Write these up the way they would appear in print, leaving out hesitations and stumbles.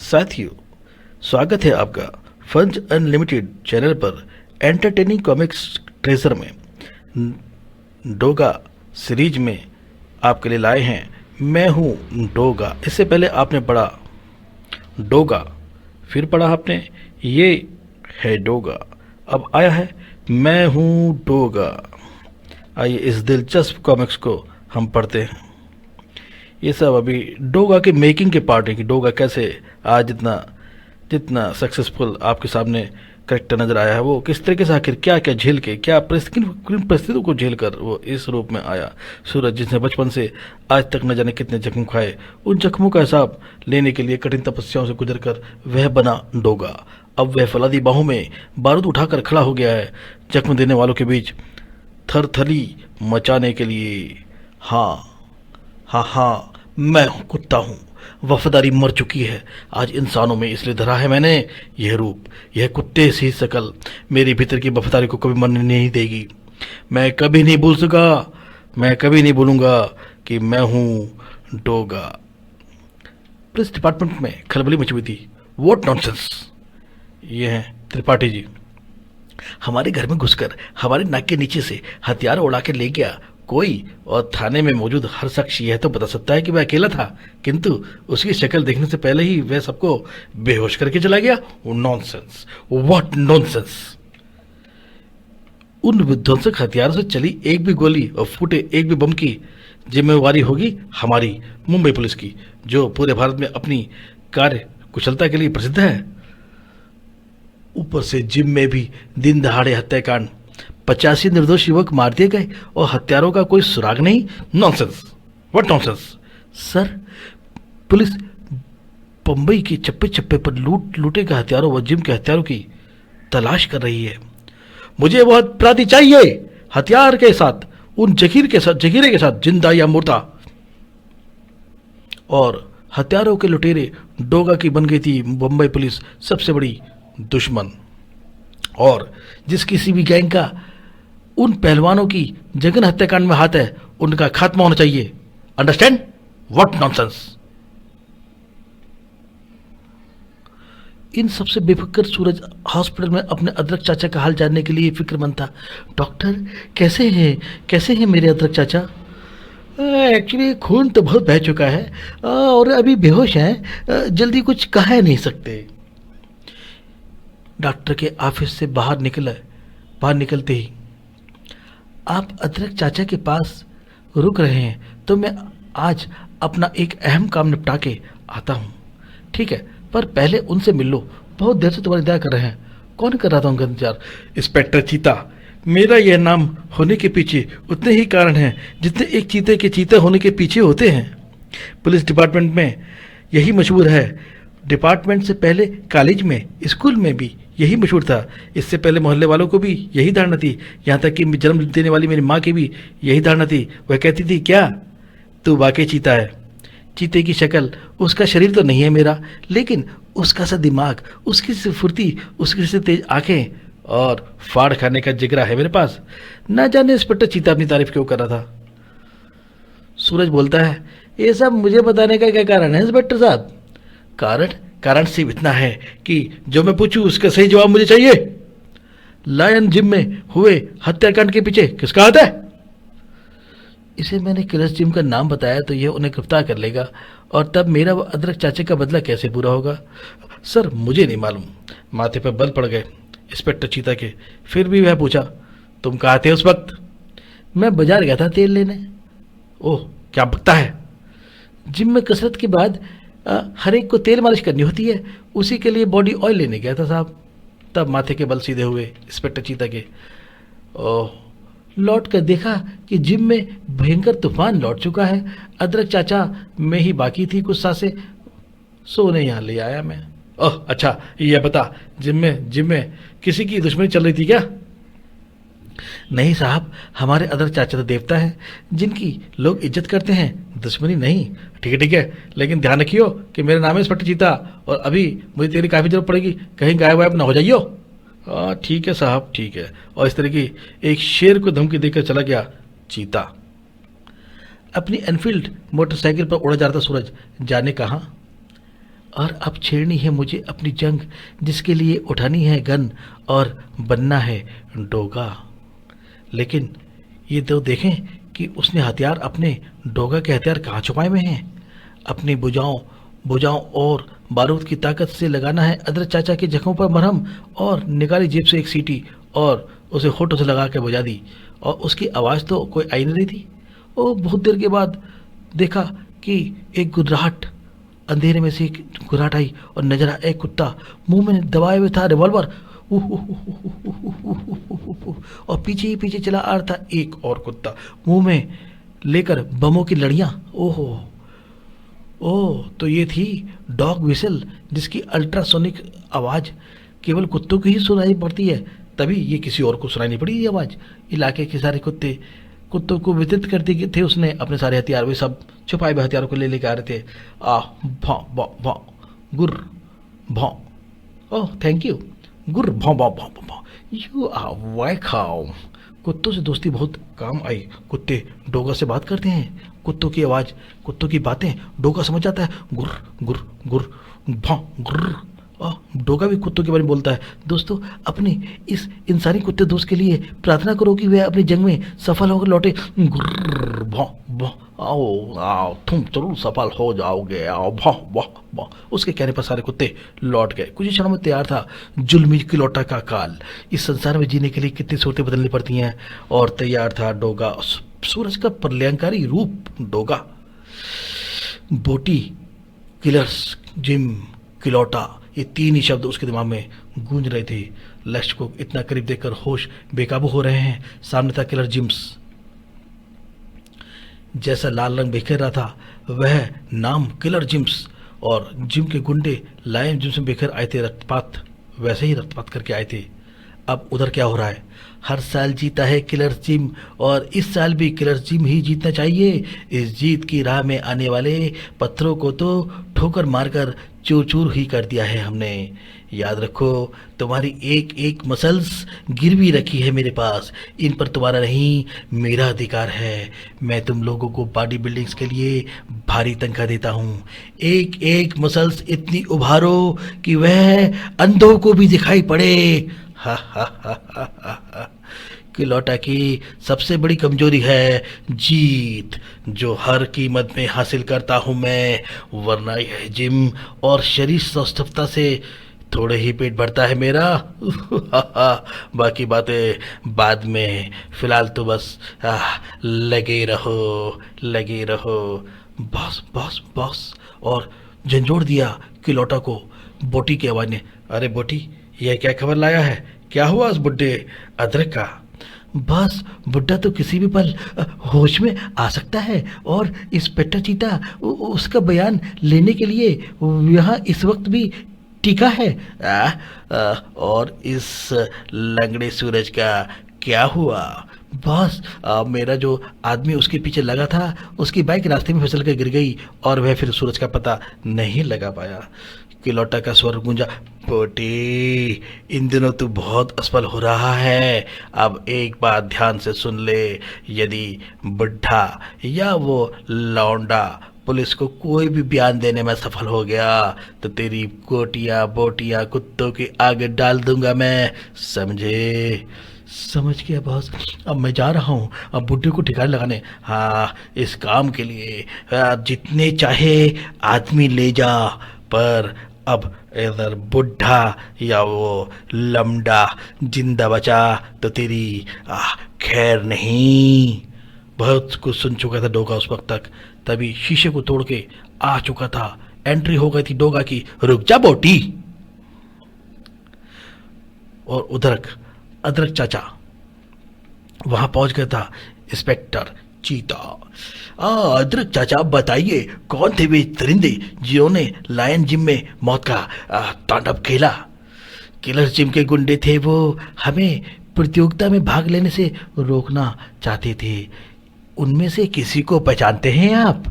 साथियों, स्वागत है आपका फंज अनलिमिटेड चैनल पर एंटरटेनिंग कॉमिक्स ट्रेजर में। डोगा सीरीज में आपके लिए लाए हैं मैं हूँ डोगा। इससे पहले आपने पढ़ा डोगा, फिर पढ़ा आपने ये है डोगा, अब आया है मैं हूँ डोगा। आइए इस दिलचस्प कॉमिक्स को हम पढ़ते हैं। ये सब अभी डोगा के मेकिंग के पार्ट है कि डोगा कैसे आज जितना जितना सक्सेसफुल आपके सामने करेक्टर नजर आया है, वो किस तरीके से आखिर क्या क्या झेल के, क्या किन परिस्थितियों को झेल कर वो इस रूप में आया। सूरज जिसने बचपन से आज तक न जाने कितने जख्म खाए, उन जख्मों का हिसाब लेने के लिए कठिन तपस्याओं से गुजर कर वह बना डोगा। अब वह फौलादी बाहों में बारूद उठाकर खड़ा हो गया है, जख्म देने वालों के बीच थरथली मचाने के लिए। हाँ हाँ हाँ, मैं कुत्ता हूँ, वफादारी मर चुकी है आज इंसानों में, इसलिए धरा है मैंने यह रूप, यह कुत्ते सी शकल मेरे भीतर की वफादारी को कभी मरने नहीं देगी। मैं कभी नहीं भूल सका, मैं कभी नहीं भूलूंगा कि मैं हूँ डोगा। पुलिस डिपार्टमेंट में खलबली मची हुई थी। व्हाट नॉनसेंस, ये हैं त्रिपाठी जी। हमारे घर में घुसकर हमारे नाक के नीचे से हथियार उड़ा के ले गया कोई, और थाने में मौजूद हर शख्स यह तो बता सकता है कि वह अकेला था, किंतु उसकी शक्ल देखने से पहले ही वह सबको बेहोश करके चला गया। Nonsense, what nonsense. उन विध्वंसक हथियारों से चली एक भी गोली और फूटे एक भी बम की जिम्मेवारी होगी हमारी मुंबई पुलिस की, जो पूरे भारत में अपनी कार्य कुशलता के लिए प्रसिद्ध है। ऊपर से जिम में भी दिन दहाड़े हत्याकांड, 85 निर्दोष युवक मार दिए गए और हत्यारों का कोई सुराग नहीं। Nonsense, what nonsense. Sir, police Bombay के चप्पे चप्पे पर लूटे के हथियारों व जिम के हथियारों की तलाश कर रही है। मुझे वह अपराधी चाहिए, हथियार के साथ, उन जखीरे के साथ, जिंदा या मुर्दा। और हथियारों के लुटेरे डोगा की बन गई थी बंबई पुलिस सबसे बड़ी दुश्मन, और जिस किसी भी गैंग का उन पहलवानों की जघन्य हत्याकांड में हाथ है, उनका खात्मा होना चाहिए। अंडरस्टैंड? What nonsense. इन सबसे बेफिक्र सूरज हॉस्पिटल में अपने अदरक चाचा का हाल जानने के लिए फिक्रमंद था। डॉक्टर, कैसे हैं मेरे अदरक चाचा? एक्चुअली खून तो बहुत बह चुका है और अभी बेहोश हैं, जल्दी कुछ कह नहीं सकते। डॉक्टर के ऑफिस से बाहर निकलते ही, आप अदरक चाचा के पास रुक रहे हैं तो मैं आज अपना एक अहम काम निपटा के आता हूँ। ठीक है, पर पहले उनसे मिल लो, बहुत देर से तुम्हारा इंतजार कर रहे हैं। कौन कर रहा था उनका इंतजार? इंस्पेक्टर चीता। मेरा यह नाम होने के पीछे उतने ही कारण हैं जितने एक चीते के चीते होने के पीछे होते हैं। पुलिस डिपार्टमेंट में यही मशहूर है, डिपार्टमेंट से पहले कॉलेज में, स्कूल में भी यही मशहूर था। इससे पहले मोहल्ले वालों को भी यही धारणा थी, यहाँ तक कि जन्म देने वाली मेरी माँ की भी यही धारणा थी। वह कहती थी, क्या तू वाकई चीता है? चीते की शक्ल, उसका शरीर तो नहीं है मेरा, लेकिन उसका सा दिमाग, उसकी सी फुर्ती, उसकी सी तेज आंखें और फाड़ खाने का जिगरा है मेरे पास। ना जाने इंस्पेक्टर चीता अपनी तारीफ क्यों कर रहा था। सूरज बोलता है, ये सब मुझे बताने का क्या कारण है इंस्पेक्टर साहब? कारण सिर्फ इतना है कि जो मैं पूछूं उसका सही जवाब मुझे चाहिए। लायन जिम में हुए हत्याकांड के पीछे किसका हाथ है? इसे मैंने किलर्स जिम का नाम बताया तो यह उन्हें गिरफ्तार कर लेगा, और तब मेरा वो अदरक चाचे का बदला कैसे पूरा होगा? सर, मुझे नहीं मालूम। माथे पर बल पड़ गए इंस्पेक्टर चीता के। फिर भी वह पूछा, तुम कहाँ थे उस वक्त? मैं बाजार गया था तेल लेने। ओह, क्या बकता है? जिम में कसरत के बाद हर एक को तेल मालिश करनी होती है, उसी के लिए बॉडी ऑयल लेने गया था साहब। तब माथे के बल सीधे हुए इंस्पेक्टर चीता के। ओह, लौट कर देखा कि जिम में भयंकर तूफान लौट चुका है। अदरक चाचा में ही बाकी थी कुछ सांसें, सोने यहाँ ले आया मैं। ओह अच्छा, ये बता, जिम में किसी की दुश्मनी चल रही थी क्या? नहीं साहब, हमारे अदरक चाचा तो देवता है जिनकी लोग इज्जत करते हैं, दुश्मनी नहीं। ठीक है, लेकिन ध्यान रखियो कि मेरा नाम है इंस्पेक्टर चीता, और अभी मुझे तेरी काफ़ी जरूरत पड़ेगी, कहीं गायब वायब ना हो जाइयो। ठीक है साहब, ठीक है। और इस तरह की एक शेर को धमकी देकर चला गया चीता। अपनी एनफील्ड मोटरसाइकिल पर उड़ा जा रहा था सूरज, जाने कहाँ। और अब छेड़नी है मुझे अपनी जंग, जिसके लिए उठानी है गन और बनना है डोगा। लेकिन ये तो देखें कि उसने हथियार, अपने डोगा के हथियार कहाँ छुपाए हुए हैं। अपनी भुजाओं और बारूद की ताकत से लगाना है अदरक चाचा के जख्मों पर मरहम। और निकाली जेब से एक सीटी और उसे होठों से लगा के बजा दी, और उसकी आवाज़ तो कोई आई नहीं रही थी। और बहुत देर के बाद देखा कि एक गुर्राहट, अंधेरे में से एक गुर्राहट आई और नजर आया एक कुत्ता मुंह में दबाए हुए था रिवॉल्वर। और पीछे ही पीछे चला आ रहा था एक और कुत्ता मुंह में लेकर बमों की लड़ियां। ओहो, ओह, तो ये थी डॉग विसल, जिसकी अल्ट्रासोनिक आवाज़ केवल कुत्तों की ही सुनाई पड़ती है। तभी ये किसी और को सुनाई नहीं पड़ी ये आवाज़। इलाके के सारे कुत्तों को वितरित करते थे उसने अपने सारे हथियार। वे सब छुपाए हुए हथियारों को ले लेकर आ रहे थे। आ भौ भौ भौ, गुर भौ, ओह थैंक यू, गुर भौ भौ भौ भौ, यू आर वेलकम। कुत्तों से दोस्ती बहुत काम आई। कुत्ते डोगा से बात करते हैं। कुत्तों की आवाज़, कुत्तों की बातें डोगा समझ जाता है। गुर गुर गुर भौ गुर। डोगा भी कुत्तों के बारे में बोलता है। दोस्तों, अपने इस इंसानी कुत्ते दोस्त के लिए प्रार्थना करो कि वह अपनी जंग में सफल होकर लौटे। गुर्र भौ भौ, आओ आओ, तुम जरूर सफल हो जाओगे, आओ भौ भौ भौ। उसके कहने पर सारे कुत्ते लौट गए। कुछ ही क्षणों में तैयार था जुल्मी किलौटा का काल। इस संसार में जीने के लिए कितनी सूरतें बदलनी पड़ती हैं। और तैयार था डोगा, सूरज का प्रलयंकारी रूप डोगा। बोटी, किलर्स, जिम, किलौटा, ये तीन ही शब्द उसके दिमाग में गूंज रहे थे। लक्ष्य को इतना करीब देखकर होश बेकाबू हो रहे हैं। सामने था किलर जिम्स, जैसा लाल रंग बिखेर रहा था वह नाम किलर जिम्स। और जिम के गुंडे लायन जिम्स में बिखर आए थे, रक्तपात, वैसे ही रक्तपात करके आए थे। अब उधर क्या हो रहा है? हर साल जीता है किलर जिम, और इस साल भी किलर जिम ही जीतना चाहिए। इस जीत की राह में आने वाले पत्थरों को तो ठोकर मारकर चूर चूर ही कर दिया है हमने। याद रखो, तुम्हारी एक एक मसल्स गिरवी रखी है मेरे पास। इन पर तुम्हारा नहीं, मेरा अधिकार है। मैं तुम लोगों को बॉडी बिल्डिंग्स के लिए भारी तनख्वाह देता हूँ। एक एक मसल्स इतनी उभारो कि वह अंधों को भी दिखाई पड़े। हा हा हा हा हा। किलौटा की सबसे बड़ी कमजोरी है जीत, जो हर कीमत में हासिल करता हूँ मैं। वरना यह जिम और शरीर सौष्ठवता से थोड़े ही पेट भरता है मेरा। बाकी बातें बाद में, फिलहाल तो बस लगे रहो। Boss boss boss. और झंझोड़ दिया किलौटा को बोटी की आवाज ने। अरे बोटी, यह क्या खबर लाया है? क्या हुआ उस बुड्ढे अदरक का? बस, बुड्ढा तो किसी भी पल होश में आ सकता है, और इंस्पेक्टर चीता उसका बयान लेने के लिए यहाँ इस वक्त भी टिका है। और इस लंगड़े सूरज का क्या हुआ? बस, मेरा जो आदमी उसके पीछे लगा था, उसकी बाइक रास्ते में फिसल कर गिर गई, और वह फिर सूरज का पता नहीं लगा पाया। किलौटा का स्वर गूंजा। पोटी, इन दिनों तू बहुत असफल हो रहा है। अब एक बात ध्यान से सुन ले, यदि बुढ़ा या वो लौंडा पुलिस को कोई भी बयान देने में सफल हो गया तो तेरी कोटियाँ बोटियाँ कुत्तों के आगे डाल दूंगा मैं, समझे? समझ गया बॉस, अब मैं जा रहा हूँ अब बुड्ढे को ठिकाने लगाने। हाँ, इस काम के लिए जितने चाहे आदमी ले जा, पर अब इधर बुढ़ा या वो लमडा जिंदा बचा तो तेरी खैर नहीं। बहुत कुछ सुन चुका था डोगा उस वक्त तक। तभी शीशे को तोड़ के आ चुका था। एंट्री हो गई थी डोगा की। रुक जा बोटी। और उधर अदरक चाचा वहां पहुंच गया था। इंस्पेक्टर चीता। अदरक चाचा, बताइए कौन थे वे दरिंदे जिन्होंने लायन जिम में मौत का तांडव खेला? किलर जिम के गुंडे थे वो, हमें प्रतियोगिता में भाग लेने से रोकना चाहते थे। उनमें से किसी को पहचानते हैं आप?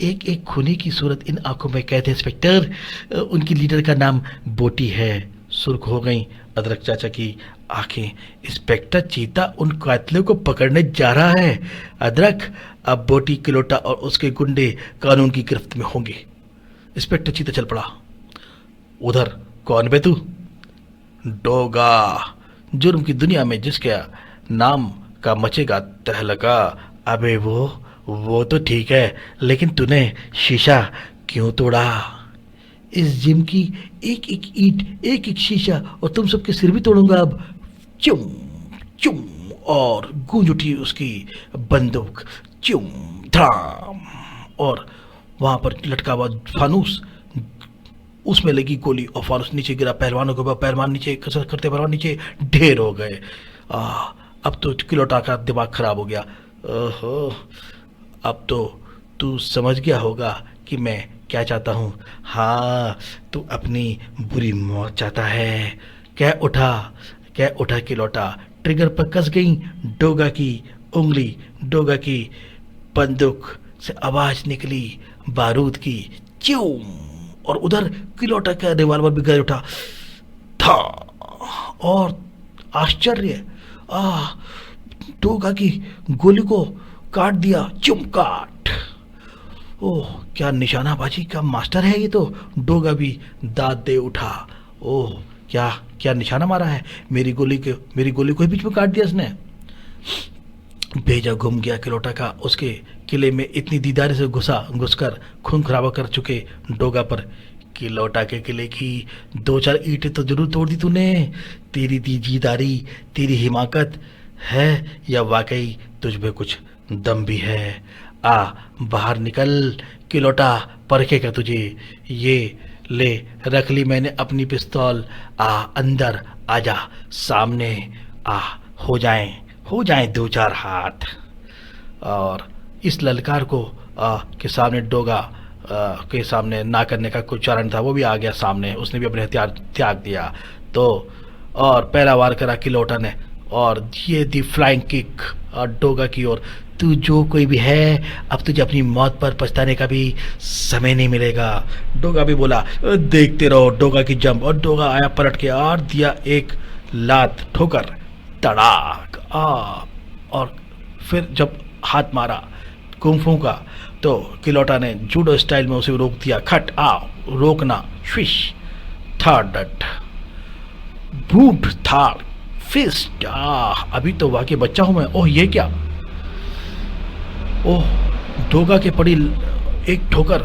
एक एक खूनी की सूरत इन आंखों में कैद है इंस्पेक्टर। उनकी लीडर का नाम बोटी है। सुर्ख हो गई अदरक चाचा की आंखें। इंस्पेक्टर चीता उन कातिलों को पकड़ने जा रहा है। अदरक, अब बोटी, किलोटा और उसके गुंडे कानून की गिरफ्त में होंगे। इंस्पेक्टर चीता चल पड़ा। उधर कौन बे तू? डोगा, जुर्म की दुनिया में जिसके नाम का मचेगा तहलका। अबे वो तो ठीक है, लेकिन तूने शीशा क्यों तोड़ा? इस जिम की एक एक ईंट, एक एक शीशा और तुम सबके सिर भी तोड़ूंगा अब। चुम चुम, और गूंज उठी उसकी बंदूक। चुम धड़ाम, और वहां पर लटका हुआ फानूस, उसमें लगी गोली और फानूस नीचे गिरा। पहलवानों के ऊपर पहलवान नीचे, कसरत करते पहलवान नीचे ढेर हो गए। आ, अब तो किलोटा का दिमाग खराब हो गया। ओहो, अब तो तू समझ गया होगा कि मैं क्या चाहता हूँ। हाँ, तू अपनी बुरी मौत चाहता है। कह उठा किलोटा। ट्रिगर पर कस गई डोगा की उंगली। डोगा की बंदूक से आवाज निकली बारूद की। च्यूम, और उधर किलोटा का रिवॉल्वर भी गिर उठा था। और आश्चर्य, डोगा की गोली को काट दिया। चुम काट। ओह, क्या निशानाबाजी का मास्टर है ये तो। डोगा भी दांत दे उठा। ओह, क्या क्या निशाना मारा है। मेरी गोली को ही बीच में काट दिया इसने। भेजा घूम गया किलोटा का। उसके किले में इतनी दीदारी से घुसकर खून खराबा कर चुके डोगा पर। किलोटा के किले की दो चार ईंटें तो जरूर तोड़ दी तूने। तेरी दीदारी, तेरी हिमाकत है या वाकई तुझ में कुछ दम भी है? आ, बाहर निकल किलोटा, परखेगा तुझे। ये ले, रख ली मैंने अपनी पिस्तौल। अंदर आजा, सामने आ, हो जाएं दो चार हाथ। और इस ललकार को के सामने डोगा के सामने ना करने का कुछ चारण था। वो भी आ गया सामने, उसने भी अपने हथियार त्याग दिया। तो और पहला वार करा किलोटा ने, और ये दी फ्लाइंग किक डोगा की ओर। तू जो कोई भी है, अब तुझे अपनी मौत पर पछताने का भी समय नहीं मिलेगा। डोगा भी बोला। देखते रहो डोगा की जंप, और डोगा आया पलट के और दिया एक लात ठोकर, तड़ाक। और फिर जब हाथ मारा कुंफू का, तो किलोटा ने जूडो स्टाइल में उसे रोक दिया। खट रोकना, स्विश, थर्ड बूट थार फिस्ट। अभी तो वाकई बच्चा हूं मैं। ओह, ये क्या? ओह, डोगा के पड़ी एक ठोकर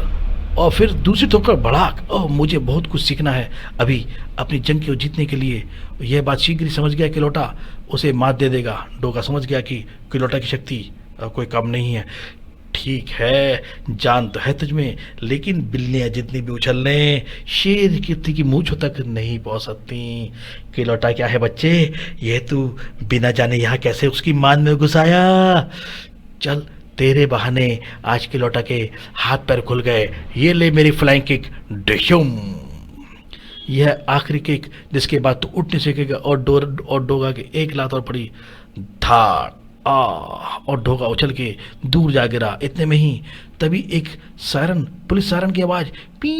और फिर दूसरी ठोकर बढ़ाक। ओह, मुझे बहुत कुछ सीखना है अभी अपनी जंग को जीतने के लिए। यह बात शीघ्र ही समझ गया किलोटा, उसे मात दे देगा। डोगा समझ गया कि किलोटा की शक्ति कोई कम नहीं है। ठीक है, जान तो है तुझमें, लेकिन बिल्लियां जितनी भी उछलने, शेर की मूंछों तक नहीं पहुंच सकती। किलोटा क्या है बच्चे, ये तू बिना जाने यहाँ कैसे उसकी मान में घुस आया? चल, तेरे बहाने आज किलोटा के हाथ पैर खुल गए। ये ले मेरी फ्लाइंग किक, डिशुम। यह आखिरी किक, जिसके बाद तू उठ नहीं सकेगा। और डोगा के एक लात और पड़ी, धाड़, और डोगा उछल के दूर जा गिरा। इतने में ही तभी एक सायरन, पुलिस सायरन की आवाज, पी,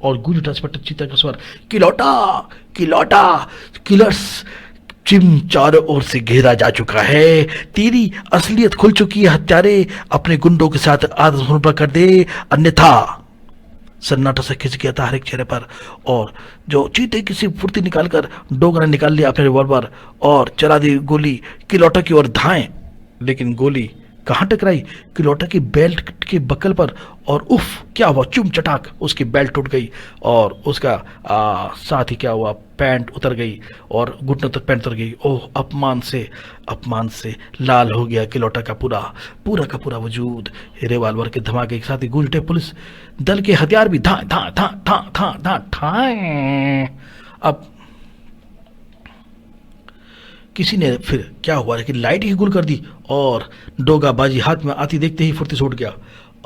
और गूंज उठा स्पष्ट चीता का स्वर, किलोटा किलोटा। किलर्स जिम चारों ओर से घेरा जा चुका है। तेरी असलियत खुल चुकी है। हत्यारे, अपने गुंडों के साथ आत्मसमर्पण कर दे, अन्यथा। सन्नाटा से खिंच गया था हर एक चेहरे पर, और जो चीते की सी फुर्ती निकालकर डोगा ने निकाल लिया अपने रिवॉल्वर और चला दी गोली किलोटा की ओर धाएं। लेकिन गोली कहाँ टकराई? किलोटा की बेल्ट के बकल पर, और उफ, क्या हुआ? चुम चटाक, उसकी बेल्ट टूट गई और उसका साथ ही क्या हुआ, पैंट उतर गई और घुटनों तक पैंट उतर गई। ओह, अपमान से लाल हो गया किलोटा का पूरा वजूद। रिवॉल्वर के धमाके के साथ ही गूंज उठे पुलिस दल के हथियार भी, धा धा धा धा धा धा ठाए। अब किसी ने फिर क्या हुआ कि लाइट ही गुल कर दी, और डोगा बाजी हाथ में आती देखते ही फुर्ती से उठ गया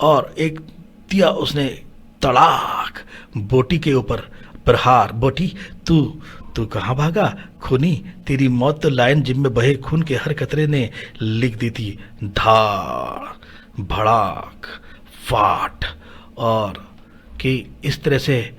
और एक दिया उसने तड़ाक बोटी के ऊपर प्रहार। बोटी, तू कहाँ भागा खूनी? तेरी मौत तो लायन जिम में बहे खून के हर कतरे ने लिख दी थी। धाड़, भड़ाक, फाट, और कि इस तरह से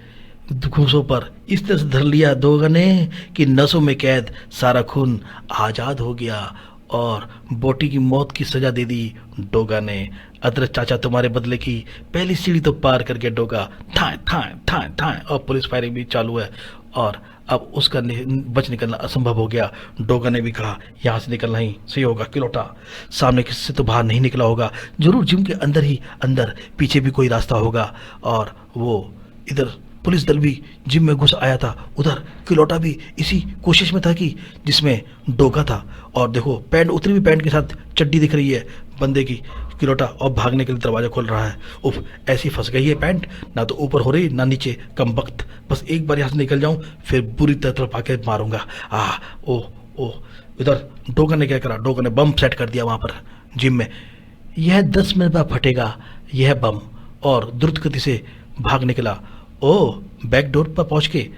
घूसों पर इस तरह से धर लिया डोगा ने कि नसों में कैद सारा खून आजाद हो गया, और बोटी की मौत की सजा दे दी डोगा ने। अदरक चाचा तुम्हारे बदले की पहली सीढ़ी तो पार करके डोगा थाए थाए थाए थाए, और पुलिस फायरिंग भी चालू है। और अब उसका बच निकलना असंभव हो गया। डोगा ने भी कहा यहाँ से निकलना ही सही होगा। किलोटा सामने किसी से तो बाहर नहीं निकला होगा, जरूर जिम के अंदर ही अंदर पीछे भी कोई रास्ता होगा। और वो इधर पुलिस दल भी जिम में घुस आया था, उधर किलोटा भी इसी कोशिश में था कि जिसमें डोगा था। और देखो पैंट, उतरी हुई पैंट के साथ चड्डी दिख रही है बंदे की। किलोटा और भागने के लिए दरवाजा खोल रहा है। उफ, ऐसी फंस गई है पैंट, ना तो ऊपर हो रही ना नीचे, कम वक्त। बस एक बार यहाँ से निकल जाऊं फिर बुरी तरह आके मारूंगा। ओ ओ इधर डोगा ने क्या करा, डोगा ने बम सेट कर दिया वहां पर जिम में। यह 10 मिनट बाद फटेगा यह बम, और द्रुत गति से भाग निकला। ओ, बैक डोर पर पहुंच के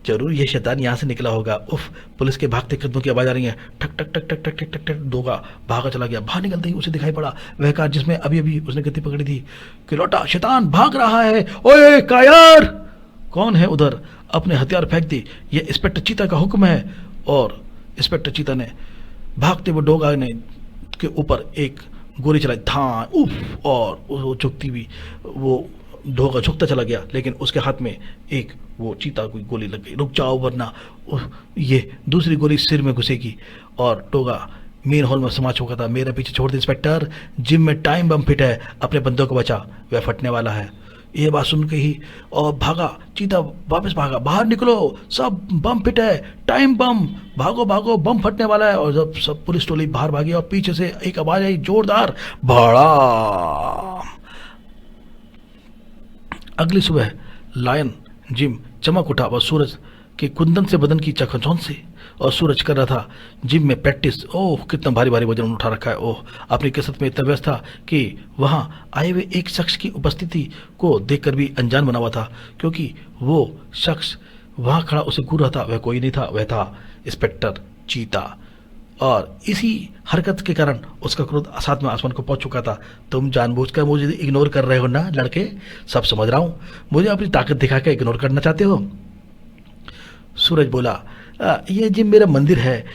जरूर ये शैतान यहाँ से निकला होगा। उफ, पुलिस के भागते कदमों की आवाज आ रही है। ठक ठक ठक ठक ठक ठक ठक ठक। डोगा भागा चला गया। बाहर निकलते ही उसे दिखाई पड़ा वह कार जिसमें अभी अभी उसने गति पकड़ी थी। किलोटा, शैतान भाग रहा है। ओए कायर! कौन है उधर? अपने हथियार फेंक दी, ये इंस्पेक्टर चीता का हुक्म है। और इंस्पेक्टर चीता ने भागते हुए डोगा ने के ऊपर एक गोली चलाई। था उफ, और वो झुकती हुई वो डोगा झुकता चला गया, लेकिन उसके हाथ में एक वो चीता की गोली लग गई। रुक जाओ वरना ये दूसरी गोली सिर में घुसेगी। और डोगा मेन हॉल में समा चुका था। मेरा पीछे छोड़ दे इंस्पेक्टर, जिम में टाइम बम फिट है, अपने बंदों को बचा, वह फटने वाला है। ये बात सुन के ही और भागा चीता, वापस भागा। बाहर निकलो, सब बम फिट है, टाइम बम, भागो भागो, बम फटने वाला है। और जब सब पुलिस टोली बाहर भागी और पीछे से एक आवाज आई जोरदार, भाड़ा। अगली सुबह लायन जिम चमक उठा और सूरज के कुंदन से बदन की चकाचौंध से, और सूरज कर रहा था जिम में प्रैक्टिस। ओह, कितना भारी भारी वजन उठा रखा है। ओह, अपनी कसरत में इतना व्यस्त था कि वहां आए हुए एक शख्स की उपस्थिति को देखकर भी अनजान बना हुआ था, क्योंकि वो शख्स वहां खड़ा उसे घूर रहा था। वह कोई नहीं था, वह था इंस्पेक्टर चीता। और इसी हरकत के कारण उसका क्रोध साथ में आसमान को पहुंच चुका था। तुम जानबूझकर मुझे इग्नोर कर रहे हो ना लड़के, सब समझ रहा हूं। मुझे अपनी ताकत दिखा के इग्नोर करना चाहते हो? सूरज बोला, यह जिम मेरा मंदिर है,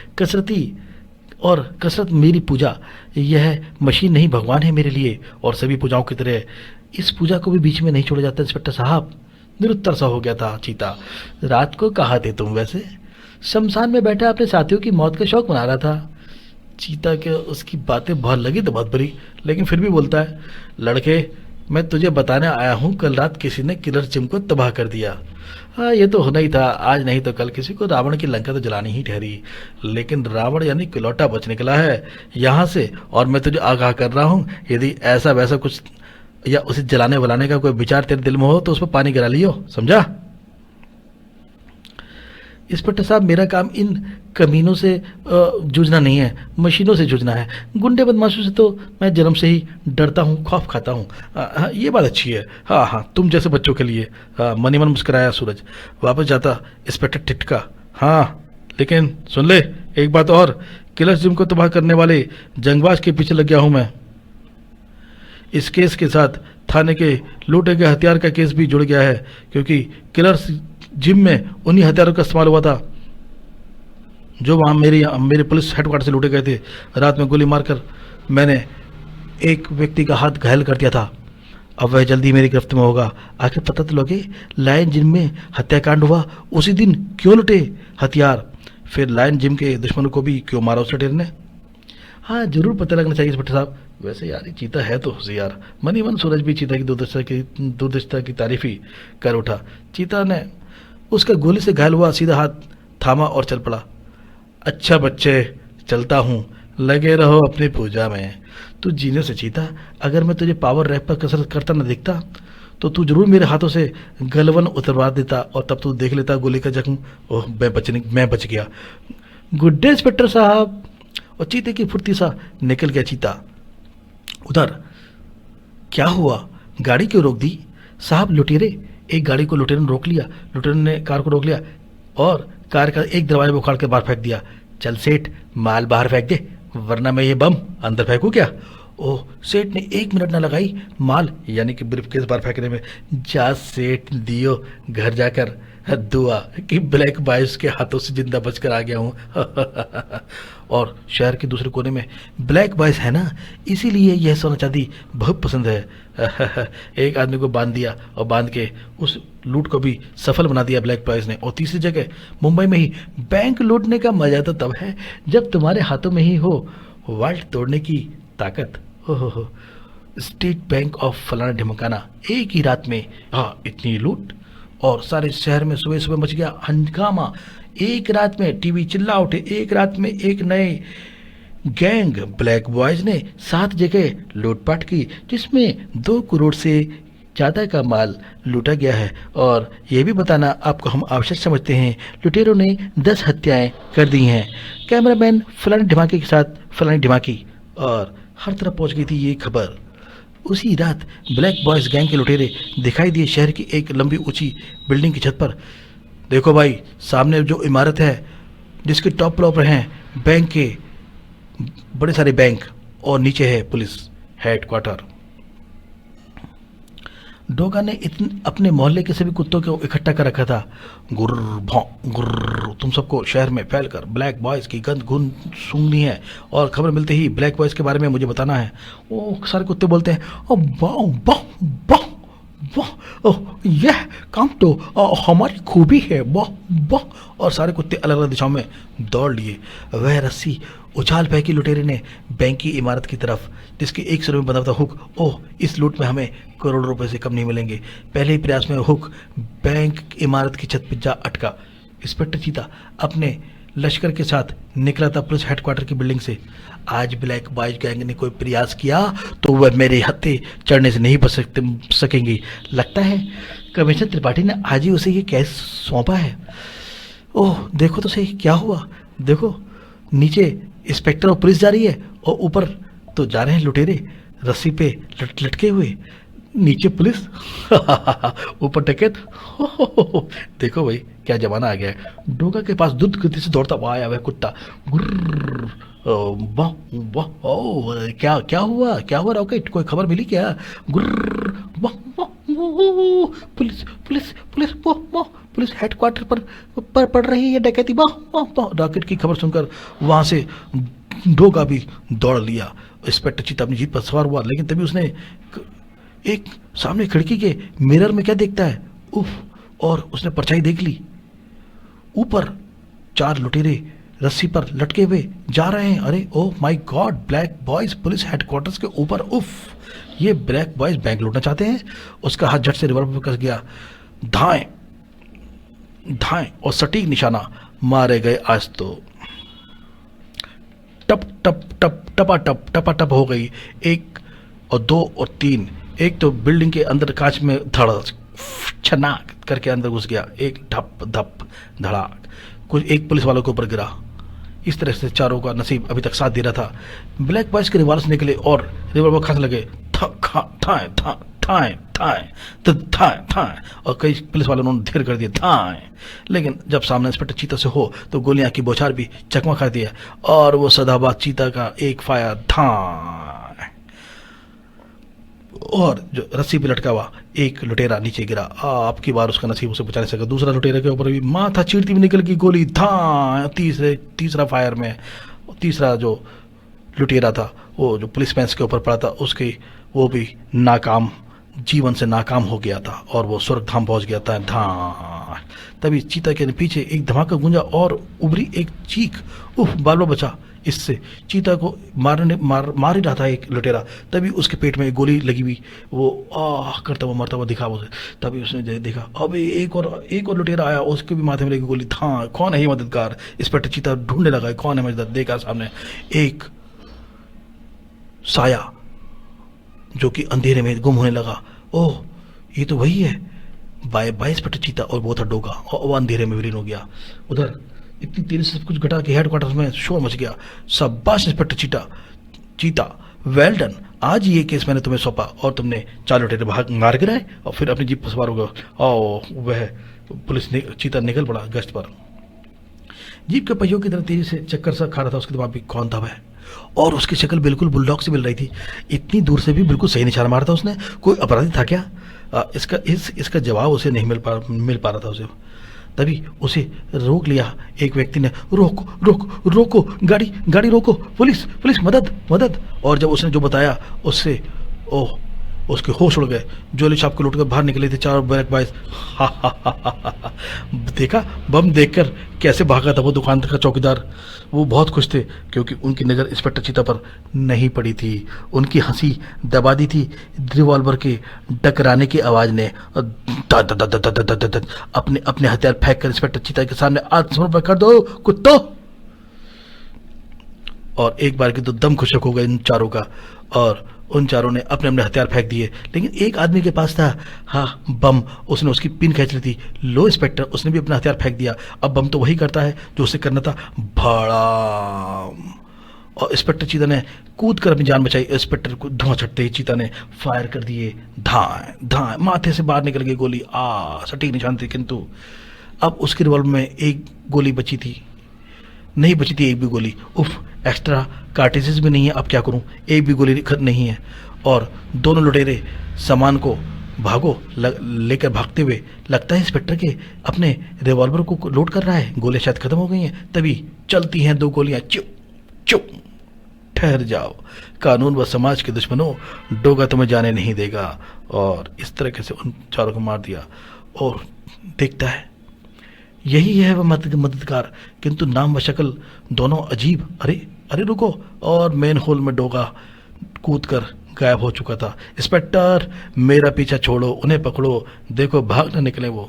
और कसरत मेरी पूजा। यह मशीन नहीं, भगवान है मेरे लिए, और सभी पूजाओं की तरह इस पूजा को भी बीच में नहीं छोड़ा जाता। इंस्पेक्टर साहब, निरुत्तर सा हो गया था चीता। रात को कहाँ थे तुम वैसे? शमशान में बैठा अपने साथियों की मौत का शौक मना रहा था। चीता के उसकी बातें बहुत लगी तो बहुत बुरी, लेकिन फिर भी बोलता है, लड़के मैं तुझे बताने आया हूँ, कल रात किसी ने किलर जिम को तबाह कर दिया। हाँ, ये तो होना ही था, आज नहीं तो कल किसी को रावण की लंका तो जलानी ही ठहरी। लेकिन रावण यानी किलौटा बच निकला है यहाँ से, और मैं तुझे आगाह कर रहा हूँ, यदि ऐसा वैसा कुछ या उसे जलाने वलाने का कोई विचार तेरे दिल में हो तो उस पर पानी गिरा लियो, समझा? इंस्पेक्टर साहब, मेरा काम इन कमीनों से जूझना नहीं है, मशीनों से जूझना है। गुंडे बदमाशों से तो मैं जन्म से ही डरता हूँ, खौफ खाता हूँ। हाँ, ये बात अच्छी है। हाँ हाँ, तुम जैसे बच्चों के लिए। मनी मन मुस्कराया सूरज। वापस जाता इंस्पेक्टर टिटका। हाँ, लेकिन सुन ले एक बात और, किलर जिम को तबाह करने वाले जंगबाज के पीछे लग गया हूँ मैं। इस केस के साथ थाने के लूटे गए हथियार का केस भी जुड़ गया है, क्योंकि किलर जिम में उन्हीं हथियारों का इस्तेमाल हुआ था जो वहाँ मेरे पुलिस हेडक्वार्टर से लूटे गए थे। रात में गोली मारकर मैंने एक व्यक्ति का हाथ घायल कर दिया था। अब वह जल्दी मेरी गिरफ्त में होगा। आखिर पता तो लगे लायन जिम में हत्याकांड हुआ उसी दिन क्यों लुटे हथियार, फिर लायन जिम के दुश्मनों को भी क्यों मारा उस लुटेरे ने। हाँ, जरूर पता लगना चाहिए इंस्पेक्टर साहब। वैसे यार ये चीता है तो होशियार। मनी मन सूरज भी चीता की दूरदर्शिता की तारीफ ही कर उठा। चीता ने उसका गोली से घायल हुआ सीधा हाथ थामा और चल पड़ा। अच्छा बच्चे, चलता हूँ, लगे रहो अपनी पूजा में। तू जीने से चीता, अगर मैं तुझे पावर रैप पर कसरत करता न दिखता तो तू जरूर मेरे हाथों से गलवन उतरवा देता, और तब तू देख लेता गोली का जख्म। ओह, मैं बच गया। गुड डे इंस्पेक्टर साहब। और चीते की फुर्ती सा निकल गया चीता। उधर क्या हुआ, गाड़ी क्यों रोक दी? साहब, लुटेरे, एक गाड़ी को लुटेरे ने रोक लिया। लुटेरे ने कार को रोक लिया और कार का एक दरवाजा उखाड़ के बाहर फेंक दिया। चल सेठ, माल बाहर फेंक दे, वरना मैं ये बम अंदर फेंकूं क्या? ओह, सेठ ने 1 मिनट ना लगाई माल यानी कि ब्रीफकेस बाहर फेंकने में। जा सेठ दियो घर जाकर दुआ कि ब्लैक बॉयज के हाथों से जिंदा बचकर आ गया हूँ। और शहर के दूसरे कोने में ब्लैक बॉयज है ना, इसीलिए यह सोना चांदी बहुत पसंद है। एक आदमी को बांध दिया और बांध के उस लूट को भी सफल बना दिया ब्लैक बॉयज ने। और तीसरी जगह मुंबई में ही बैंक लूटने का मजा तो तब है जब तुम्हारे हाथों में ही हो वर्ल्ड तोड़ने की ताकत। हो स्टेट बैंक ऑफ फलाना ढिमकाना, एक ही रात में हाँ इतनी लूट और सारे शहर में सुबह सुबह मच गया हंगामा। एक रात में टीवी चिल्ला उठे, एक रात में एक नए गैंग ब्लैक बॉयज ने 7 जगह लूटपाट की जिसमें 2 करोड़ से ज़्यादा का माल लूटा गया है। और ये भी बताना आपको हम आवश्यक समझते हैं, लुटेरों ने 10 हत्याएं कर दी हैं। कैमरामैन फलानी धमाके के साथ फलानी धमाकी, और हर तरफ पहुंच गई थी ये खबर। उसी रात ब्लैक बॉयज गैंग के लुटेरे दिखाई दिए शहर की एक लंबी ऊंची बिल्डिंग की छत पर। देखो भाई, सामने जो इमारत है जिसके टॉप फ्लोर पर हैं बैंक के बड़े सारे बैंक और नीचे है पुलिस हेडक्वार्टर। डोगा ने अपने मोहल्ले के सभी कुत्तों को इकट्ठा कर रखा था। गुर्र भौं गुर्र, तुम सबको शहर में फैलकर ब्लैक बॉयज की गंद गुन सूंघनी है और खबर मिलते ही ब्लैक बॉयज के बारे में मुझे बताना है। वो सारे कुत्ते बोलते हैं ओ बाओ बाओ बाओ वाह, यह काम तो हमारी खूबी है, वाह वाह। और सारे कुत्ते अलग अलग दिशाओं में दौड़ लिए। वह रस्सी उछाल फेंकी लुटेरे ने बैंक की इमारत की तरफ, जिसके एक सिरे में बंधा था हुक। ओह, इस लूट में हमें करोड़ों रुपए से कम नहीं मिलेंगे। पहले ही प्रयास में हुक बैंक इमारत की छत पर जा अटका। इंस्पेक्टर चीता अपने लश्कर के साथ निकला था पुलिस हेडक्वार्टर की बिल्डिंग से। आज ब्लैक बॉयज गैंग ने कोई प्रयास किया तो वह मेरे हत्थे चढ़ने से नहीं बच सकेंगी। लगता है कमिश्नर त्रिपाठी ने आज ही उसे ये केस सौंपा है। ओह देखो तो सही क्या हुआ, देखो नीचे इंस्पेक्टर और पुलिस जा रही है और ऊपर तो जा रहे हैं लुटेरे रस्सी पे लटके हुए, नीचे पुलिस ऊपर डकैत। देखो भाई क्या जमाना आ गया है। डोगा के पास द्रुत गति से दौड़ता हुआ आया वह कुत्ता। गुर्र, वाह वाह, ओ क्या क्या हुआ रॉकेट, कोई खबर मिली क्या? गुर्र, वाह वाह, पुलिस पुलिस पुलिस, वाह वाह, पुलिस हेडक्वार्टर पर पड़ रही है डकैती, वाह वाह वाह। रॉकेट की खबर सुनकर वहां से डोगा भी दौड़ लिया। इंस्पेक्टर चीता अपनी जीप पर सवार हुआ, लेकिन तभी उसने एक सामने खिड़की के मिरर में क्या देखता है, उफ, और उसने परछाई देख ली। ऊपर 4 लुटेरे रस्सी पर लटके हुए जा रहे हैं। अरे oh my God, black boys police headquarters के ऊपर। उफ, ये ब्लैक बॉयज बैंक लूटना चाहते हैं। उसका हाथ झट से रिवॉल्वर पर कस गया। धाएं धाएं और सटीक निशाना मारे गए। आज तो टप टप टप टपा टप हो गई। 1 और 2 और 3। एक तो बिल्डिंग के अंदर कांच में धड़ छनाक करके अंदर घुस गया। एक धप धप धड़ाक, कुछ एक पुलिस वालों के ऊपर गिरा। इस तरह से चारों का नसीब अभी तक साथ दे रहा था। ब्लैक बॉयज के रिवॉल्वर से निकले और रिवॉल्वर खाने लगे। थाएं और कई पुलिस वालों ने ढेर कर दिया थाएं। लेकिन जब सामने इंस्पेक्टर चीता से हो तो गोलियां की बौछार भी चकमा खा दिया और वो सदाबहार चीता का एक फायर थाएं, और जो रस्सी पे लटका हुआ एक लुटेरा नीचे गिरा। आपकी बार उसका नसीब उसे बचा नहीं सका। दूसरा लुटेरा के ऊपर भी माथा चीरती हुई निकल गई गोली। था तीसरा फायर में तीसरा जो लुटेरा था, वो जो पुलिस मैन के ऊपर पड़ा था, उसके वो भी नाकाम, जीवन से नाकाम हो गया था और वो स्वर्गधाम पहुंच गया था। धा तभी चीता के पीछे एक धमाका गूंजा और उभरी एक चीख। उफ, बाल बचा। इससे चीता को मार ही रहा था एक लुटेरा। तभी उसके पेट में एक गोली लगी हुई, वो आह करता हुआ मरता हुआ दिखा उसे। तभी उसने देखा अबे एक और लुटेरा आया, उसके भी माथे में लगी गोली। था कौन है ये मददगार? इंस्पेक्टर चीता ढूंढने लगा कौन है मददगार। देखा सामने एक साया जो कि अंधेरे में गुम होने लगा। ओह ये तो वही है, बाय इंस्पेक्टर चीता, और वो था डोगा, और वो अंधेरे में विलीन हो गया। उधर इतनी तेजी से सब कुछ घटा के हेडक्वार्टर में शोर मच गया। शाबाश इंस्पेक्टर चीता, वेल डन। आज ये केस मैंने तुम्हें सौंपा और तुमने 4 लुटेरे भाग मार गिराए और फिर अपनी जीप पर सवार हो गया। और वह पुलिस चीता निकल पड़ा गश्त पर। जीप के पहियों की तरह तेजी से चक्कर सा खा रहा था। उसके दिमाग में कौन था वह, और उसकी शक्ल बिल्कुल बुलडॉग से मिल रही थी। इतनी दूर से भी बिल्कुल सही निशाना मारा था उसने। कोई अपराधी था क्या? इसका जवाब उसे नहीं मिल पा रहा था उसे। तभी उसे रोक लिया एक व्यक्ति ने। रोको रोको रोको, गाड़ी गाड़ी रोको, पुलिस पुलिस, मदद मदद। और जब उसने जो बताया उससे ओह उसके होश उड़ गए। ज्वेलरी शॉप को लूटकर बाहर निकले थे चार ब्लैक बॉयज। देखा बम देखकर कैसे भागा था वो दुकान का चौकीदार। वो बहुत खुश थे क्योंकि उनकी नज़र इंस्पेक्टर चीता पर नहीं पड़ी थी। उनकी हंसी दबा दी थी रिवॉल्वर के टकराने की आवाज़ ने। अपने अपने हथियार फेंक कर इंस्पेक्टर चीता के सामने आत्मसमर्पण कर दो कुत्तों। और एक बार की तो दम खुशक हो गए इन चारों का, और उन चारों ने अपने अपने हथियार फेंक दिए। लेकिन एक आदमी के पास था हाँ बम, उसने उसकी पिन खींच ली थी। लो इंस्पेक्टर, उसने भी अपना हथियार फेंक दिया। अब बम तो वही करता है जो उसे करना था, भड़ाम। और इंस्पेक्टर चीता ने कूद कर अपनी जान बचाई। इंस्पेक्टर को धुआं छटते ही चीता ने फायर कर दिए। धाए धाए, माथे से बाहर निकल गई गोली। सटीक निशान थी, किंतु अब उसके रिवॉल्वर में एक गोली बची थी, नहीं बची थी एक भी गोली। उफ, एक्स्ट्रा कार्टिजेस भी नहीं है, अब क्या करूं, एक भी गोली नहीं है। और दोनों लुटेरे सामान को भागो लेकर भागते हुए, लगता है इंस्पेक्टर के अपने रिवॉल्वर को लोड कर रहा है। गोलियां शायद खत्म हो गई हैं, तभी चलती हैं दो गोलियां। चुप चुप, ठहर जाओ, कानून व समाज के दुश्मनों, डोगा तुम्हें जाने नहीं देगा। और इस तरीके से उन चारों को मार दिया। और देखता है यही है वह मददगार, किंतु नाम व शक्ल दोनों अजीब। अरे अरे रुको, और मेन होल में डोगा कूद कर गायब हो चुका था। इंस्पेक्टर मेरा पीछा छोड़ो, उन्हें पकड़ो, देखो भाग न निकले वो।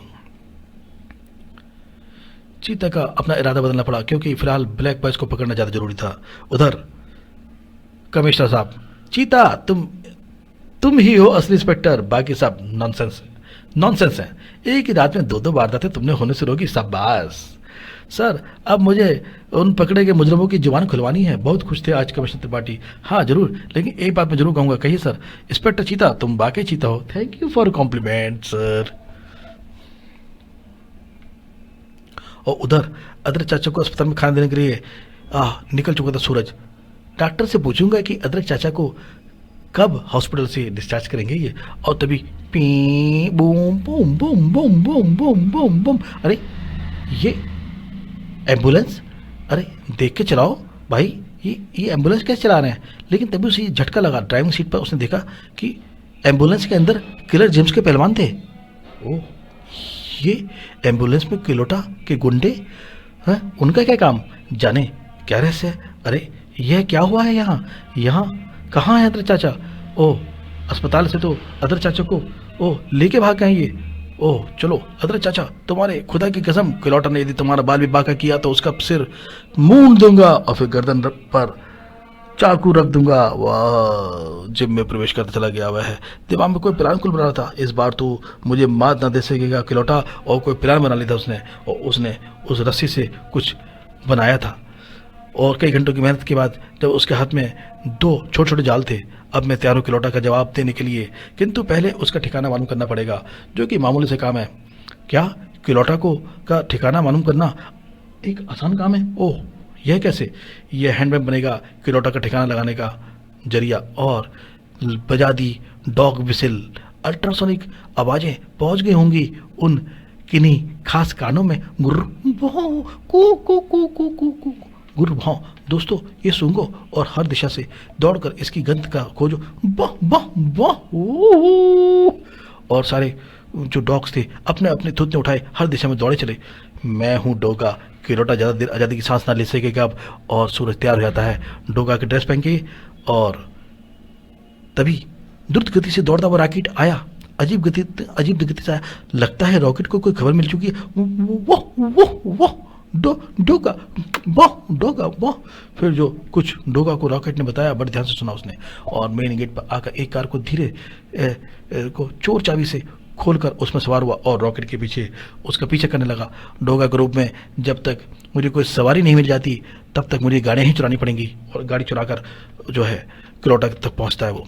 चीता का अपना इरादा बदलना पड़ा क्योंकि फिलहाल ब्लैक बॉयज को पकड़ना ज्यादा जरूरी था। उधर कमिश्नर साहब, चीता तुम ही हो असली इंस्पेक्टर, बाकी सब नॉनसेंस नॉनसेंस है। एक ही रात में दो दो वारदातें तुमने होने से रोकी, शाबाश। सर अब मुझे उन पकड़े गए मुजरमों की जुबान खुलवानी है। बहुत खुश थे आज कमिश्नर त्रिपाठी। हाँ जरूर, लेकिन एक बात मैं जरूर कहूंगा। कहिए सर। इंस्पेक्टर चीता, तुम वाकई चीता हो। Thank you for compliment sir. और उधर अदरक चाचा को अस्पताल में खाना देने के लिए निकल चुका था सूरज। डॉक्टर से पूछूंगा कि अदरक चाचा को कब हॉस्पिटल से डिस्चार्ज करेंगे ये। और तभी P boom boom boom boom boom boom boom boom. अरे ये एम्बुलेंस, अरे देख के चलाओ भाई, ये एम्बुलेंस कैसे चला रहे हैं। लेकिन तभी उसे झटका लगा। ड्राइविंग सीट पर उसने देखा कि एम्बुलेंस के अंदर किलर जेम्स के पहलवान थे। ओह, ये एम्बुलेंस में किलोटा के गुंडे हैं, उनका क्या काम, जाने क्या रहस्य है। अरे यह क्या हुआ है यहाँ कहाँ है अदर चाचा। ओह, अस्पताल से तो अदर चाचा को लेके भाग गए ये। ओह चलो अदर चाचा, तुम्हारे खुदा की कसम, किलौटा ने यदि तुम्हारा बाल भी बांका किया तो उसका सिर मूंड दूंगा और फिर गर्दन पर चाकू रख दूंगा। वाह, जिम में प्रवेश करता चला गया। वह है दिमाग में कोई प्लान कुल बना रहा था। इस बार तो मुझे मात ना दे सकेगा किलौटा। और कोई प्लान बना लिया था उसने, और उसने उस रस्सी से कुछ बनाया था। और कई घंटों की मेहनत के बाद जब उसके हाथ में दो छोटे छोटे जाल थे, अब मैं तैयार हूं किलौटा का जवाब देने के लिए। किंतु पहले उसका ठिकाना मालूम करना पड़ेगा, जो कि मामूली से काम है। क्या किलौटा का ठिकाना मालूम करना एक आसान काम है। ओह, यह कैसे। यह हैंडबैग बनेगा किलौटा का ठिकाना लगाने का जरिया। और बजा दी डॉग विसिल। अल्ट्रासोनिक आवाजें पहुंच गई होंगी उन किन्हीं खास कानों में। गुर्र भौं, कू कू कू कू कू कू, गुर्र भौं। दोस्तों ये सूंघो और हर दिशा से दौड़कर इसकी गंध का खोजो। वाह वाह वाह। और सारे जो डॉग्स थे अपने अपने थूथने उठाए हर दिशा में दौड़े चले। मैं हूं डोगा। किलौटा ज़्यादा देर आज़ादी की सांस ना ले सकेगा अब। और सूरज तैयार हो जाता है डोगा की ड्रेस पहन के। और तभी द्रुत गति से दौड़ता हुआ रॉकेट आया। अजीब गति से आया। लगता है रॉकेट को कोई खबर मिल चुकी है। वाह वाह वाह, डोगा वाह, डोगा वाह। फिर जो कुछ डोगा को रॉकेट ने बताया बड़े ध्यान से सुना उसने। और मेन गेट पर आकर एक कार को धीरे को चोर चाबी से खोलकर उसमें सवार हुआ और रॉकेट के पीछे उसका पीछा करने लगा। डोगा के रूप में जब तक मुझे कोई सवारी नहीं मिल जाती तब तक मुझे गाड़ियाँ ही चुरानी पड़ेंगी। और गाड़ी चुराकर जो है किलौटा तक पहुँचता है वो।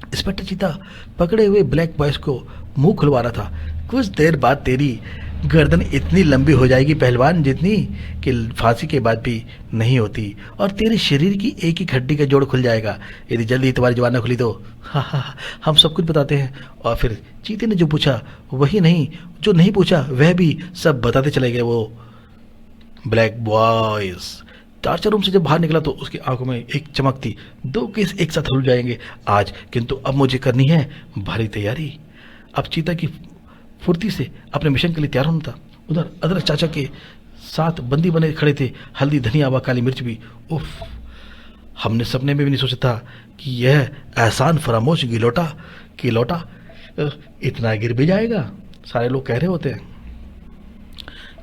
इंस्पेक्टर चीता पकड़े हुए ब्लैक बॉयज को मुंह खुलवा रहा था। कुछ देर बाद तेरी गर्दन इतनी लंबी हो जाएगी पहलवान, जितनी कि फांसी के बाद भी नहीं होती, और तेरे शरीर की एक ही हड्डी का जोड़ खुल जाएगा यदि जल्दी ही तुम्हारी जुबान न खुली तो। हाँ हाँ हाँ, हम सब कुछ बताते हैं। और फिर चीते ने जो पूछा वही नहीं, जो नहीं पूछा वह भी सब बताते चले गए वो ब्लैक बॉयज। टार्चर रूम से जब बाहर निकला तो उसकी आंखों में एक चमक थी। 2 केस एक साथ हो जाएंगे आज, किंतु अब मुझे करनी है भारी तैयारी। अब चीता की फुर्ती से अपने मिशन के लिए तैयार होना था। उधर अदरक चाचा के साथ बंदी बने खड़े थे, हल्दी, धनिया व काली मिर्च भी। उफ, हमने सपने में भी नहीं सोचा था कि यह एहसान फरामोश गिलोटा इतना गिर भी जाएगा, सारे लोग कह रहे होते हैं।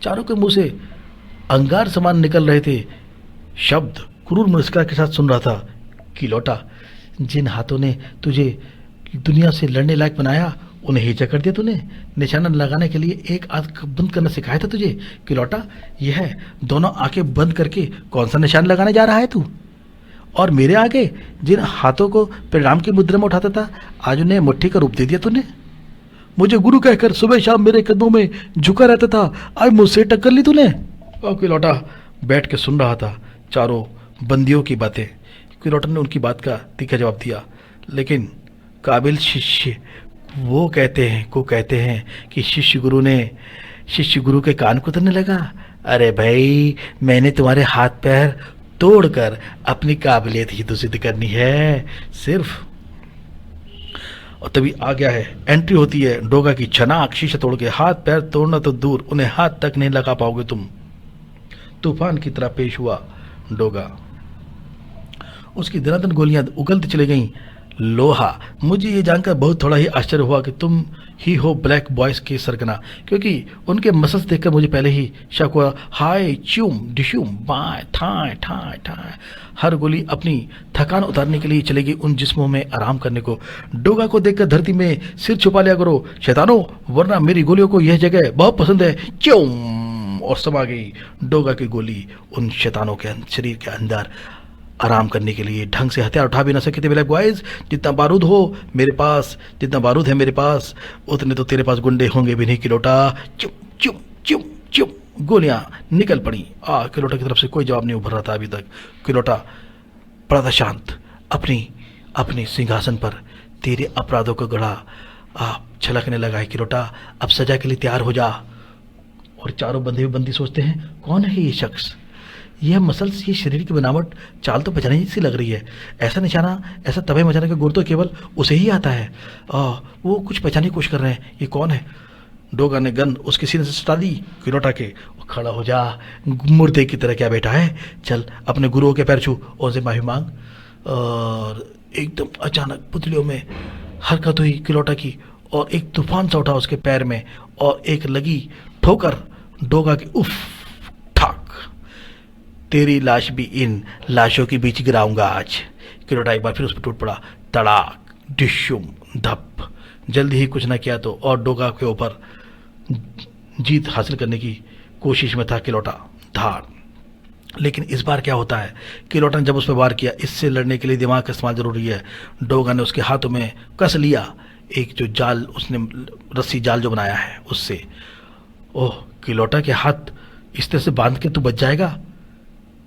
चारों के मुंह से अंगार समान निकल रहे थे शब्द। क्रूर मुस्कुरा के साथ सुन रहा था, गिलोटा, जिन हाथों ने तुझे दुनिया से लड़ने लायक बनाया उन्हें ही जकड़ दिया तूने। निशाना लगाने के लिए एक आंख बंद करना सिखाया था तुझे गिलोटा। यह दोनों आंखें बंद करके कौन सा निशान लगाने जा रहा है तू? और मेरे आगे जिन हाथों को परिणाम की मुद्रा में उठाता था, आज उन्हें मुट्ठी का रूप दे दिया तूने। मुझे गुरु कहकर सुबह शाम मेरे कदमों में झुका रहता था, आज मुझसे टक्कर ली तूने। और गिलोटा बैठ के सुन रहा था चारों बंदियों की बातें। गिलोटा ने उनकी बात का तीखा जवाब दिया, लेकिन काबिल शिष्य को कहते हैं कि शिष्य गुरु के कान कुतरने लगा। अरे भाई, मैंने तुम्हारे हाथ पैर तोड़कर अपनी काबिलियत ही तो सिद्ध करनी है सिर्फ। और तभी आ गया है, एंट्री होती है डोगा की। छनाक शीशा तोड़ के, हाथ पैर तोड़ना तो दूर, उन्हें हाथ तक नहीं लगा पाओगे तुम। तूफान की तरह पेश हुआ डोगा। उसकी दनादन गोलियां उगलती चली गईं। लोहा, मुझे ये जानकर बहुत थोड़ा ही आश्चर्य हुआ कि तुम ही हो ब्लैक बॉयज के सरगना, क्योंकि उनके मसल्स देखकर मुझे पहले ही शक हुआ। हाय च्यूम डिशूम बाय थाय ठाय ठाय। हर गोली अपनी थकान उतारने के लिए चलेगी उन जिस्मों में आराम करने को। डोगा को देखकर धरती में सिर छुपा लिया करो शैतानों, वरना मेरी गोलियों को यह जगह बहुत पसंद है। च्यूम, और समा गई डोगा की गोली उन शैतानों के शरीर के अंदर। आराम करने के लिए ढंग से हथियार उठा भी ना सके थे ब्लैक बॉयज। जितना बारूद है मेरे पास, उतने तो तेरे पास गुंडे होंगे भी नहीं गिलोटा। चुप चुप चुप चुप, गोलियां निकल पड़ी। गिलोटा की तरफ से कोई जवाब नहीं उभर रहा था अभी तक। गिलोटा पड़ा था शांत अपने सिंहासन पर। तेरे अपराधों का गढ़ा छलकने लगा है गिलोटा, अब सजा के लिए तैयार हो जा। और चारों बंदी सोचते हैं, कौन है ये शख्स? यह मसल्स, ये शरीर की बनावट, चाल तो पहचाने सी लग रही है। ऐसा निशाना, ऐसा तबाही मचाने का गुर तो केवल उसे ही आता है। वो कुछ पहचानने की कोशिश कर रहे हैं, ये कौन है? डोगा ने गन उसके सीने से सटा दी गिलोटा के। खड़ा हो जा, मुर्दे की तरह क्या बैठा है? चल अपने गुरुओं के पैर छू और उनसे माफी मांग। और एकदम अचानक पुतलियों में हरकत हुई गिलोटा की, और एक तूफान सा उठा उसके पैर में, और एक लगी ठोकर डोगा की। उफ, ठाक, तेरी लाश भी इन लाशों के बीच गिराऊंगा आज। गिलोटा एक बार फिर उस पर टूट पड़ा। तड़ाक डिशुम धप। जल्दी ही कुछ न किया तो और डोगा के ऊपर जीत हासिल करने की कोशिश में था गिलोटा। धार, लेकिन इस बार क्या होता है? गिलोटा ने जब उस पर वार किया, इससे लड़ने के लिए दिमाग का इस्तेमाल जरूरी है। डोगा ने उसके हाथों में कस लिया एक जो जाल, उसने रस्सी जाल जो बनाया है उससे। ओह, गिलोटा के हाथ इस तरह से बांध के तू बच जाएगा?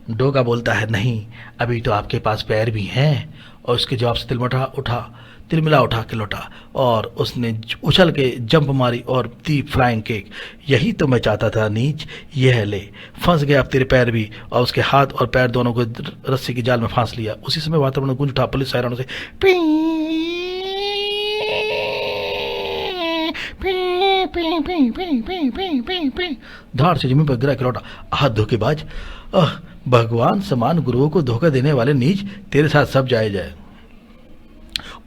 डोगा बोलता है, नहीं, अभी तो आपके पास पैर भी हैं। और उसके जवाब से तिलमिला उठा गिलोटा, और उसने उछल के जंप मारी और दी फ्लाइंग किक। यही तो मैं चाहता था नीच, यह ले, फंस गया अब तेरे पैर भी। और उसके हाथ और पैर दोनों को रस्सी की जाल में फांस लिया। उसी समय वातावरण गूंज उठा, पुलिस सायरनों से धार से जमीन पर गिरा गिलोटा। हाथ धोखेबाज, भगवान समान गुरुओं को धोखा देने वाले नीच, तेरे साथ सब जायज है।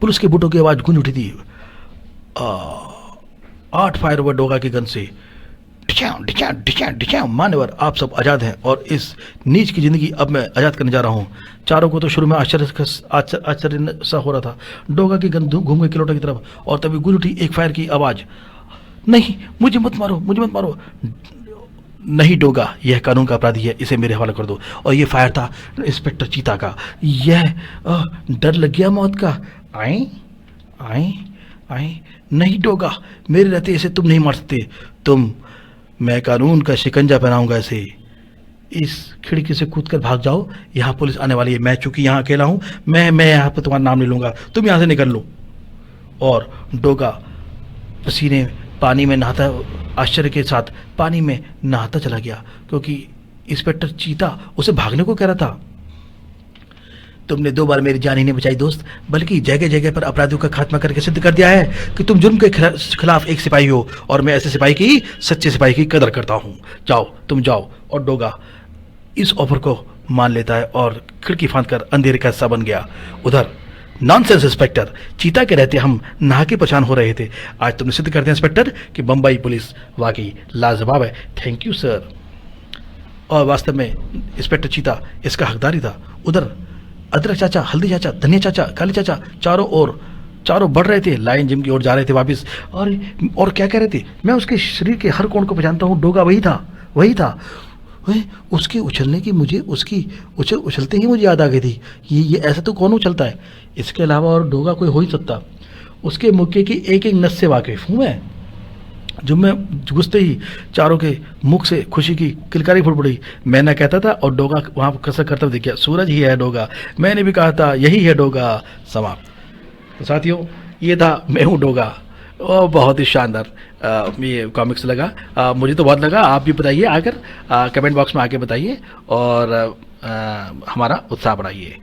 पुलिस के बूटों की आवाज गूंज उठी थी। 8 फायर हुआ डोगा की गन से। मान्यवर, आप सब आजाद हैं, और इस नीच की जिंदगी अब मैं आजाद करने जा रहा हूँ। चारों को तो शुरू में आश्चर्य सा हो रहा था। डोगा की गन घूम गई गिलोटा की तरफ, और तभी गूंज उठी एक फायर की आवाज। नहीं, मुझे मत मारो। नहीं डोगा, यह कानून का अपराधी है, इसे मेरे हवाले कर दो। और यह फायर था इंस्पेक्टर चीता का। यह डर लग गया मौत का। आए नहीं डोगा, मेरे रहते इसे तुम नहीं मार सकते। तुम मैं कानून का शिकंजा पहनाऊंगा इसे। इस खिड़की से कूद कर भाग जाओ, यहाँ पुलिस आने वाली है। मैं चूंकि यहाँ अकेला हूँ, मैं यहाँ पर तुम्हारा नाम नहीं लूँगा, तुम यहाँ से निकल लो। और डोगा पसीने पानी में नहाता, आश्चर्य के साथ पानी में नहाता चला गया, क्योंकि इंस्पेक्टर चीता उसे भागने को कह रहा था। तुमने 2 बार मेरी जान ही नहीं बचाई दोस्त, बल्कि जगह जगह पर अपराधियों का खात्मा करके सिद्ध कर दिया है कि तुम जुर्म के खिलाफ एक सिपाही हो, और मैं ऐसे सिपाही की, सच्चे सिपाही की कदर करता हूँ। जाओ, तुम जाओ। और डोगा इस ऑफर को मान लेता है और खिड़की फांद कर अंधेरे का हिस्सा बन गया। उधर नॉनसेंस इंस्पेक्टर, चीता के रहते हम नहा के परेशान हो रहे थे। आज तुमने सिद्ध कर दिया इंस्पेक्टर कि बम्बई पुलिस वाकई लाजवाब है। Thank you sir. और वास्तव में इंस्पेक्टर चीता इसका हकदार ही था। उधर अदरक चाचा, हल्दी चाचा, धनिया चाचा, काली चाचा चारों बढ़ रहे थे, लायन जिम की ओर जा रहे थे वापिस। और क्या कह रहे थे, मैं उसके शरीर के हर कोण को पहचानता हूँ, डोगा वही था। उसके उछलने की मुझे, उसकी उछलते ही मुझे याद आ गई थी, ये ऐसा तो कौन उछलता है, इसके अलावा और डोगा कोई हो ही सकता। उसके मुक्के की एक एक नस से वाकिफ हूँ मैं। जब मैं घुसते ही चारों के मुख से खुशी की किलकारी फूट पड़ी। मैं ना कहता था और डोगा वहाँ पर कसर करता हुआ दिख गया, सूरज ही है डोगा, मैंने भी कहा था यही है डोगा। समाप्त। तो साथियों, ये था मैं हूँ डोगा। और बहुत ही शानदार ये कॉमिक्स लगा, मुझे तो बहुत लगा। आप भी बताइए आकर, कमेंट बॉक्स में आके बताइए और हमारा उत्साह बढ़ाइए।